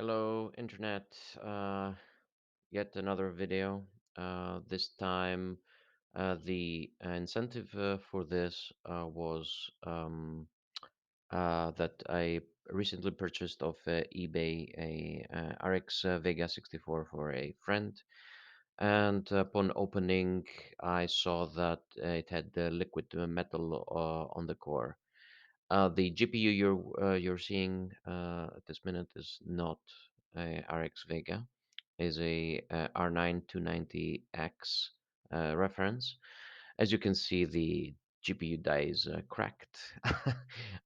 Hello, Internet. Yet another video. This time, the incentive for this was that I recently purchased off eBay a RX Vega 64 for a friend. And upon opening, I saw that it had liquid metal on the core. The GPU you're seeing at this minute is not a RX Vega, is a R9 290X reference. As you can see, the GPU die is cracked,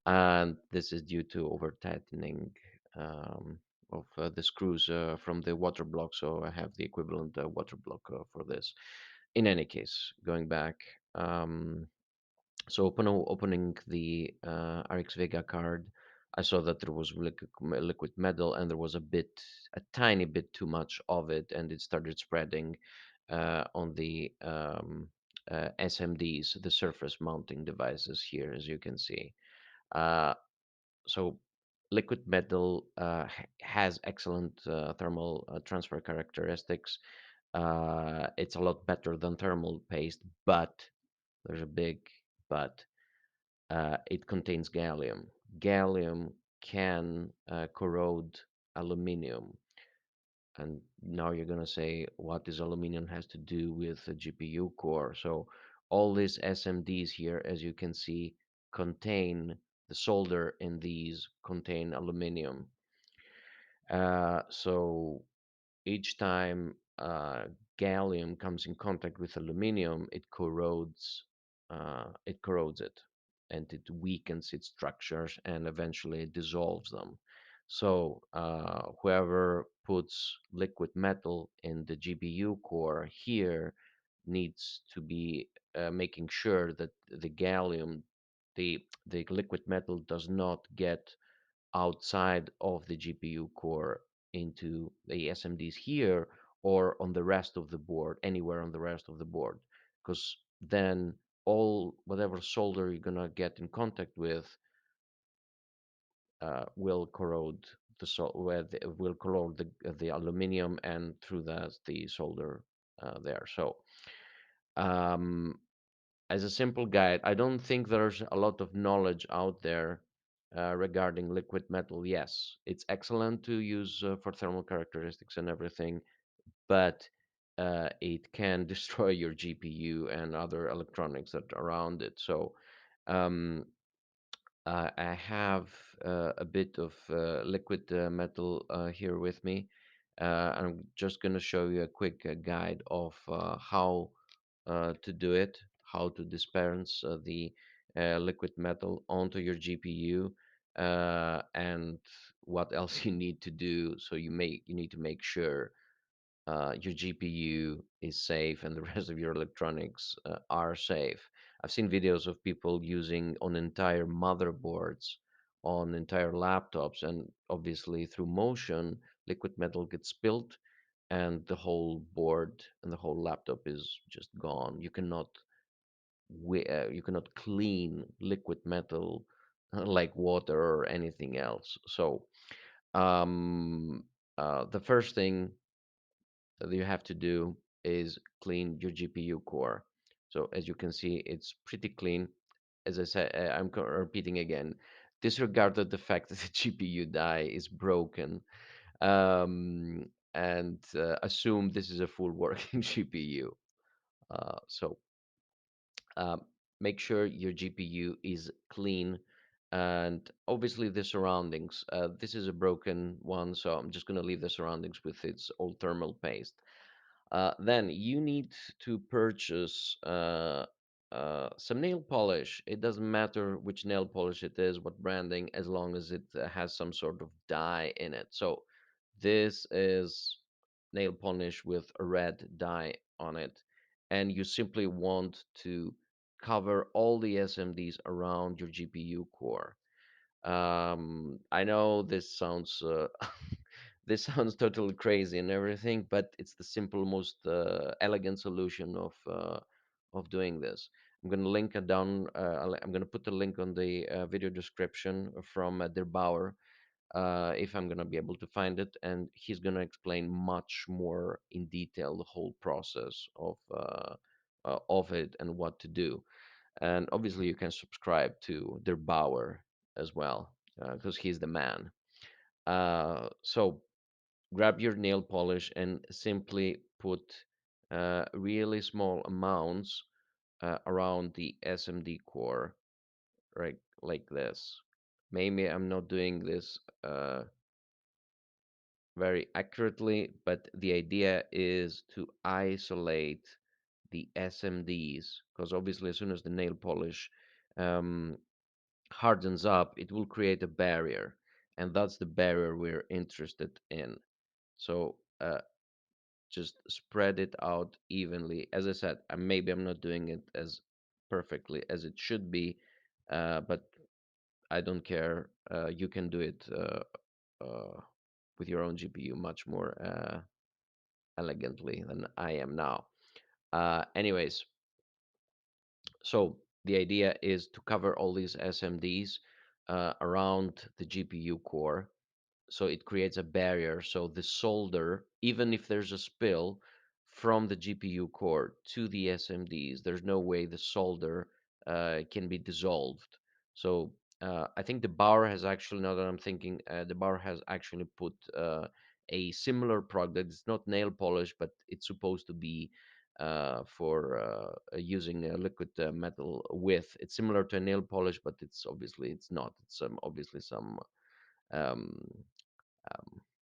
and this is due to over tightening of the screws from the water block. So I have the equivalent water block for this. In any case, going back. So opening the RX Vega card, I saw that there was liquid metal and there was a tiny bit too much of it, and it started spreading on the SMDs, the surface mounting devices here, as you can see. Uh, so liquid metal has excellent thermal transfer characteristics. It's a lot better than thermal paste, but there's a big but it contains gallium. Gallium can corrode aluminium. And now you're going to say, what does aluminum has to do with the GPU core? So all these SMDs here, as you can see, contain the solder in these contain aluminum. So each time gallium comes in contact with aluminum, it corrodes it, and it weakens its structures, and eventually it dissolves them. So whoever puts liquid metal in the GPU core here needs to be making sure that the gallium, the liquid metal, does not get outside of the GPU core into the SMDs here or on the rest of the board, anywhere on the rest of the board, because then all whatever solder you're gonna get in contact with will corrode will corrode the aluminum, and through that the solder there. So um, as a simple guide, I don't think there's a lot of knowledge out there regarding liquid metal. Yes, it's excellent to use for thermal characteristics and everything, but it can destroy your GPU and other electronics that are around it. So um, I have a bit of liquid metal here with me. I'm just going to show you a quick guide of how to do it, how to dispense the liquid metal onto your GPU, and what else you need to do. So you need to make sure your GPU is safe and the rest of your electronics are safe. I've seen videos of people using on entire motherboards, on entire laptops, and obviously through motion, liquid metal gets spilled, and the whole board and the whole laptop is just gone. You cannot clean liquid metal like water or anything else. So um, the first thing that you have to do is clean your GPU core. So as you can see, it's pretty clean. As I said, repeating again, disregarded the fact that the GPU die is broken, and assume this is a full working GPU. So um, make sure your GPU is clean, and obviously the surroundings. This is a broken one, so I'm just going to leave the surroundings with its old thermal paste. Then you need to purchase some nail polish. It doesn't matter which nail polish it is, what branding, as long as it has some sort of dye in it. So this is nail polish with a red dye on it, and you simply want to cover all the SMDs around your GPU core. I know this sounds this sounds totally crazy and everything, but it's the simple, most elegant solution of doing this. I'm gonna link it down. I'm gonna put the link on the video description from Der Bauer. if I'm gonna be able to find it, and he's gonna explain much more in detail the whole process of it and what to do. And obviously, you can subscribe to Der Bauer as well, because he's the man. So grab your nail polish and simply put really small amounts around the SMD core, right, like this. Maybe I'm not doing this very accurately, but the idea is to isolate the SMDs, because obviously as soon as the nail polish um, hardens up, it will create a barrier, and that's the barrier we're interested in. So just spread it out evenly. As I said, maybe I'm not doing it as perfectly as it should be, but I don't care. You can do it with your own GPU much more elegantly than I am now. Anyways, so the idea is to cover all these SMDs around the GPU core, so it creates a barrier. So the solder, even if there's a spill from the GPU core to the SMDs, there's no way the solder can be dissolved. So I think the bar has actually, now that I'm thinking, the bar has actually put a similar product. It's not nail polish, but it's supposed to be for using a liquid metal with. It's similar to a nail polish, but it's not. It's obviously some um,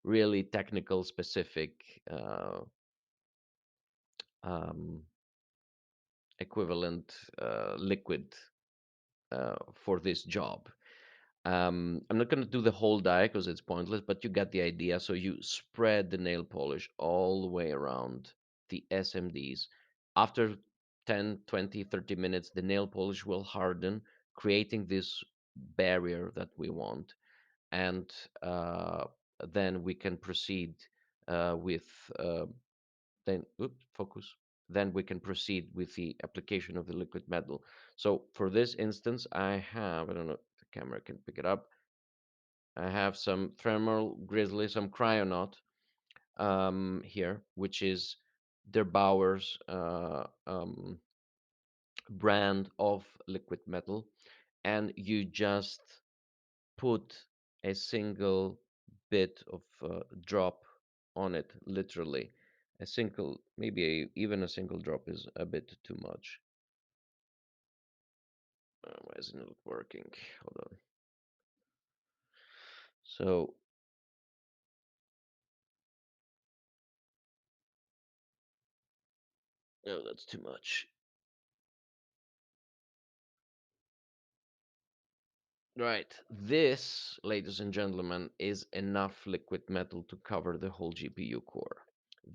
really technical, specific um, equivalent liquid for this job. I'm not going to do the whole die because it's pointless, but you get the idea. So you spread the nail polish all the way around the SMDs. After 10, 20, 30 minutes, the nail polish will harden, creating this barrier that we want. And then we can proceed with uh, then oops, focus. Then we can proceed with the application of the liquid metal. So for this instance, I don't know if the camera can pick it up. I have some thermal grizzly, some cryonaut here, which is Der Bauer's brand of liquid metal. And you just put a single bit of drop on it, literally. A single, maybe even a single drop is a bit too much. Why isn't it working? Hold on. So, no, that's too much. Right. This, ladies and gentlemen, is enough liquid metal to cover the whole GPU core.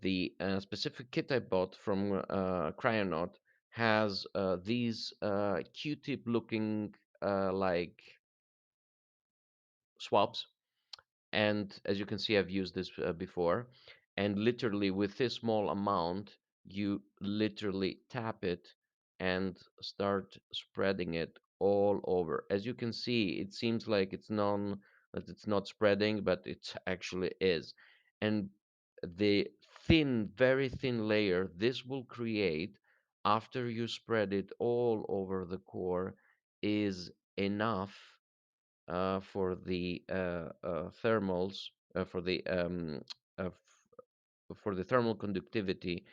The specific kit I bought from Cryonaut has these Q-tip looking like swabs, and as you can see, I've used this before, and literally with this small amount you literally tap it and start spreading it all over. As you can see, it seems like that it's not spreading, but it actually is. And the thin, very thin layer this will create after you spread it all over the core is enough for the thermals uh, for the thermal conductivity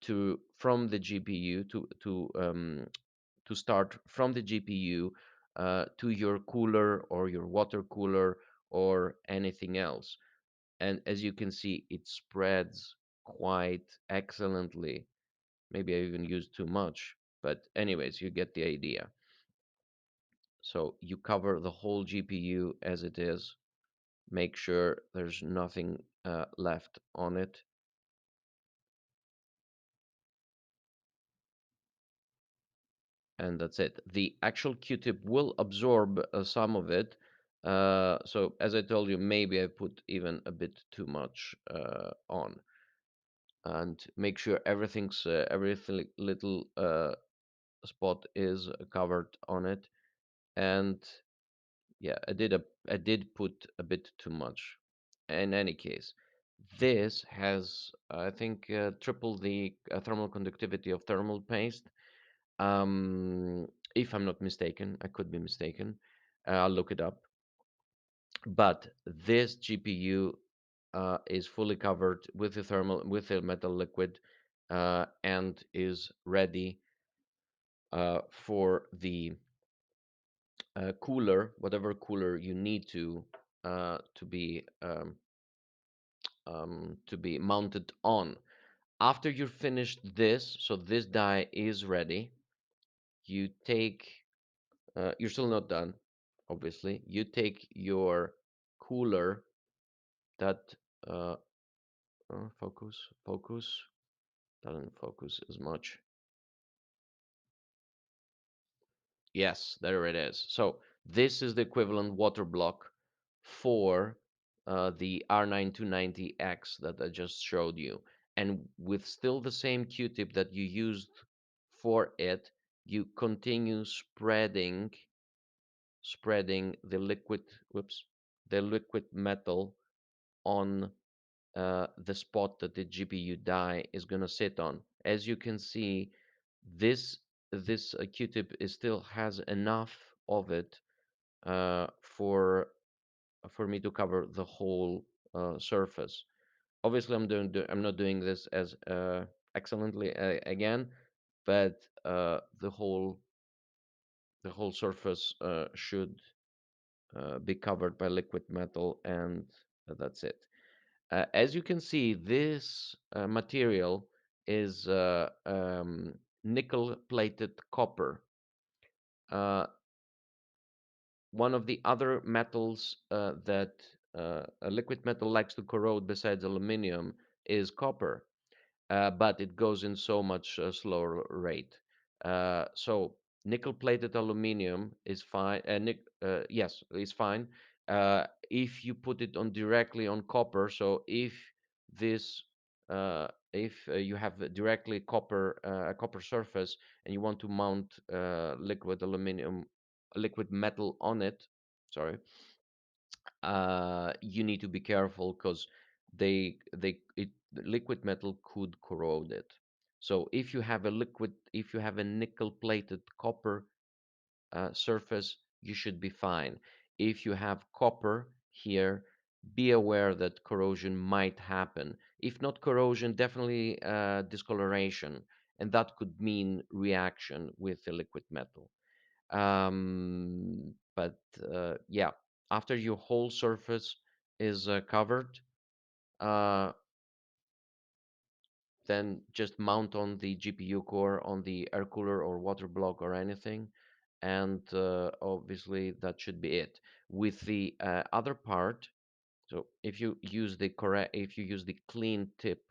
to from the GPU to start from the GPU to your cooler or your water cooler or anything else. And as you can see, it spreads quite excellently. Maybe I even used too much, but anyways, you get the idea. So you cover the whole GPU as it is. Make sure there's nothing left on it. And that's it. The actual Q-tip will absorb some of it. So as I told you, maybe I put even a bit too much on. And make sure everything little spot is covered on it. And Yeah, I did put a bit too much. In any case, this has, I think, triple the thermal conductivity of thermal paste. If I'm not mistaken, I could be mistaken. I'll look it up. But this GPU is fully covered with the thermal with the metal liquid and is ready for the cooler, whatever cooler you need to be mounted on. After you're finished this, so this die is ready. You take you're still not done, obviously. You take your cooler that uh, focus doesn't focus as much. Yes, there it is. So this is the equivalent water block for the R9290X that I just showed you. And with still the same Q-tip that you used for it, you continue spreading the liquid, whoops, the liquid metal on the spot that the GPU die is going to sit on. As you can see, this this Q-tip is still has enough of it for me to cover the whole surface. Obviously, I'm not doing this as excellently again, but the whole surface should be covered by liquid metal, and that's it. As you can see, this material is nickel-plated copper. Uh, One of the other metals that a liquid metal likes to corrode besides aluminum is copper, but it goes in so much slower rate. So nickel-plated aluminum is fine. Yes, is fine. If you put it on directly on copper, so this, if you have directly a copper surface and you want to mount liquid metal on it, sorry, you need to be careful because the liquid metal could corrode it. So if you have a nickel-plated copper surface, you should be fine. If you have copper here, be aware that corrosion might happen. If not corrosion, definitely discoloration, and that could mean reaction with the liquid metal. But yeah, after your whole surface is covered, uh, then just mount on the GPU core on the air cooler or water block or anything, and obviously that should be it. With the other part, so if you use the clean tip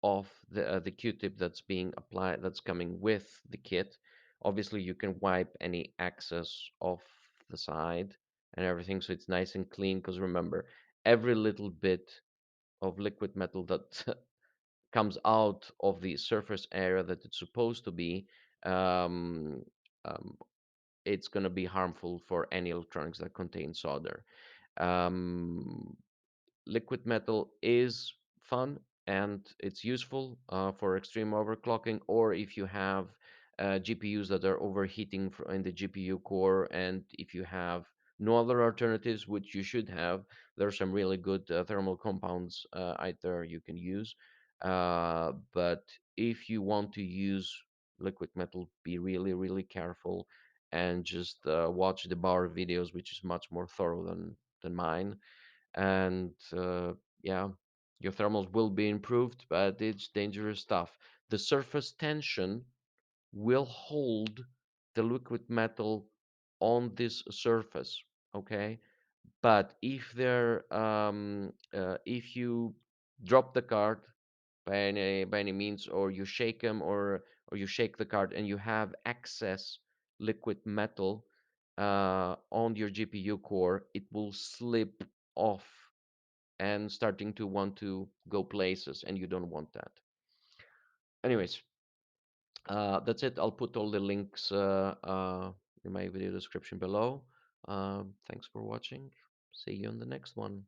of the Q-tip that's being applied, that's coming with the kit. Obviously, you can wipe any excess off the side and everything, so it's nice and clean. Because remember, every little bit of liquid metal that comes out of the surface area that it's supposed to be, um, um, it's going to be harmful for any electronics that contain solder. Um, Liquid metal is fun and it's useful for extreme overclocking, or if you have GPUs that are overheating in the GPU core, and if you have no other alternatives, which you should have, there are some really good thermal compounds out there you can use. But if you want to use liquid metal, be really, really careful and just watch the bar videos, which is much more thorough than mine. And yeah, your thermals will be improved, but it's dangerous stuff. The surface tension will hold the liquid metal on this surface, okay? But if you drop the card by any means, or you shake them, or you shake the card and you have excess liquid metal on your GPU core, it will slip off and starting to want to go places, and you don't want that. Anyways, that's it. I'll put all the links in my video description below. Thanks for watching. See you on the next one.